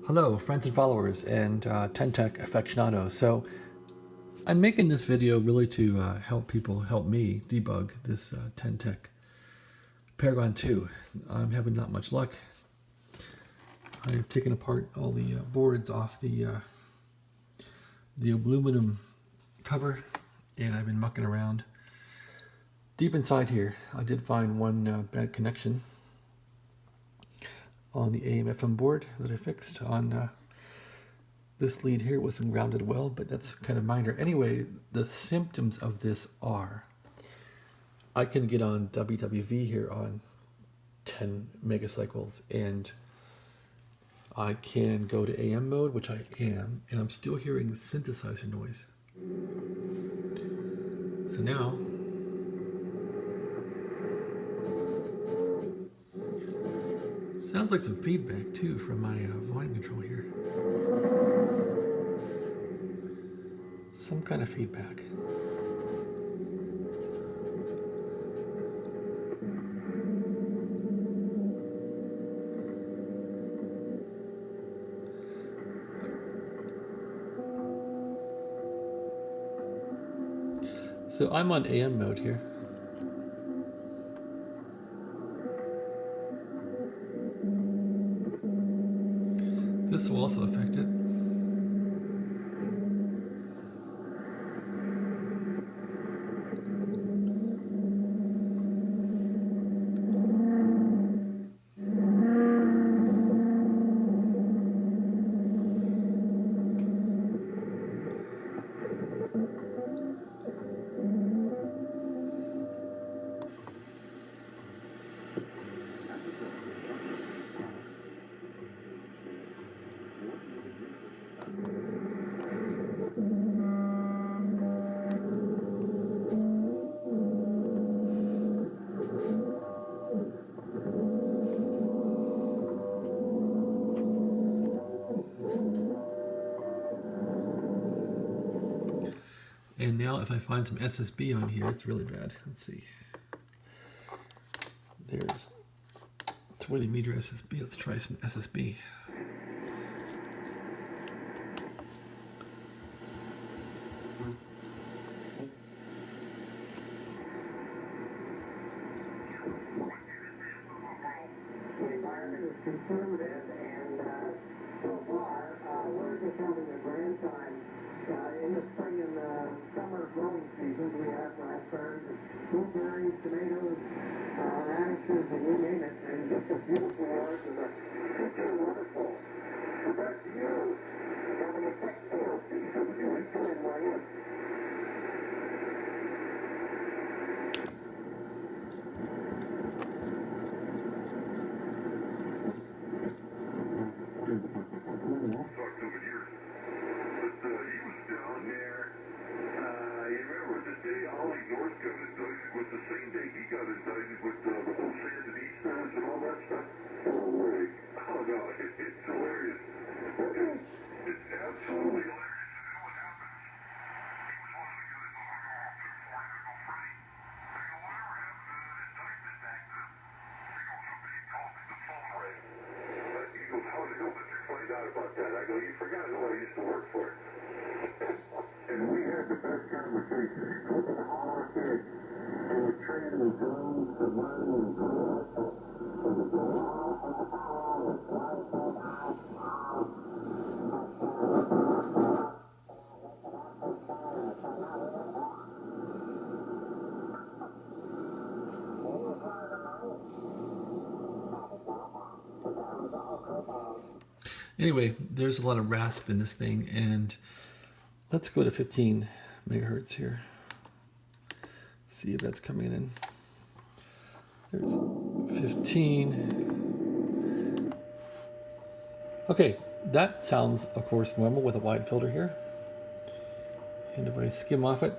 Hello, friends and followers, and Ten Tec aficionados. So, I'm making this video really to help me debug this Ten Tec Paragon 2. I'm having not much luck. I've taken apart all the boards off the aluminum cover, and I've been mucking around. Deep inside here, I did find one bad connection on the AM/FM board that I fixed on this lead here. Wasn't grounded well, but that's kind of minor. Anyway, the symptoms of this are I can get on WWV here on 10 megacycles, and I can go to AM mode, which I am, and I'm still hearing synthesizer noise. So now sounds like some feedback too from my volume control here. Some kind of feedback. So I'm on AM mode here. This will also affect it. And now if I find some SSB on here, it's really bad. Let's see. There's 20 meter SSB. Let's try some SSB. The environment is conservative, and so far, we're just having a grand time. In the spring and the summer growing seasons, we have raspberries, blueberries, tomatoes, radishes, and you name it, and just a beautiful yard and it's wonderful. Back to you. Having a textile season, you enjoy my in. Was the same day he got indicted with the whole sand and easters and all that stuff. Oh no, it's hilarious. It's absolutely hilarious. And then what happens? He was one of the guys that hung off too far to go free. I go, whatever happened to that indictment back then? He goes, somebody called me, the phone rang. He goes, how the hell did you find out about that? I go, you forgot who I used to work for. And we had the best conversation. Look at all our kids. And we're training the drones to learn and grow. Anyway, there's a lot of rasp in this thing, and let's go to 15 megahertz here. See if that's coming in. There's 15. Okay, that sounds, of course, normal with a wide filter here. And if I skim off it,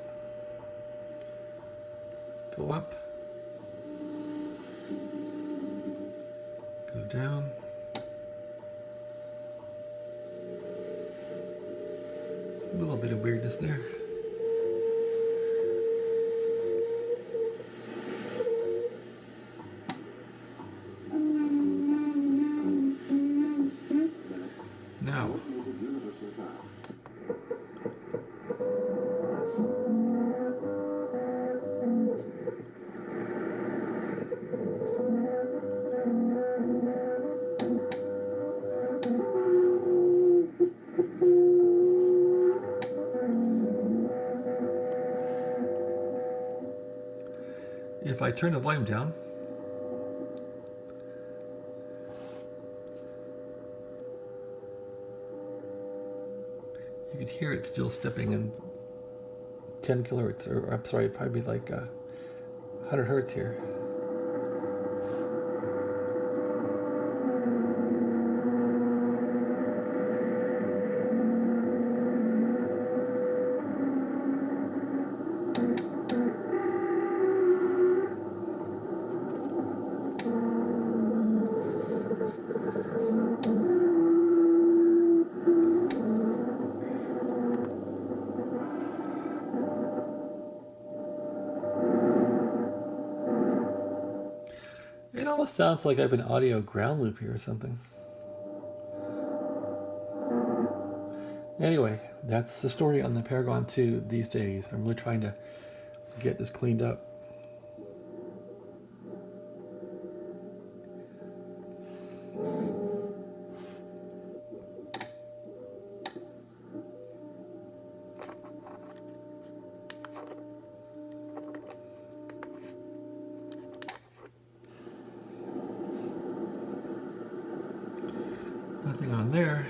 go up, go down. A little bit of weirdness there. I turn the volume down, you could hear it still stepping in 10 kilohertz, or I'm sorry, probably like 100 hertz here. It almost sounds like I have an audio ground loop here or something. Anyway, that's the story on the Paragon 2 these days. I'm really trying to get this cleaned up. Nothing on there.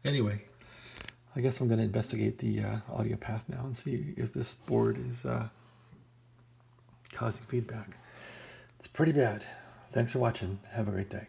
Anyway, I guess I'm going to investigate the audio path now and see if this board is causing feedback. It's pretty bad. Thanks for watching. Have a great day.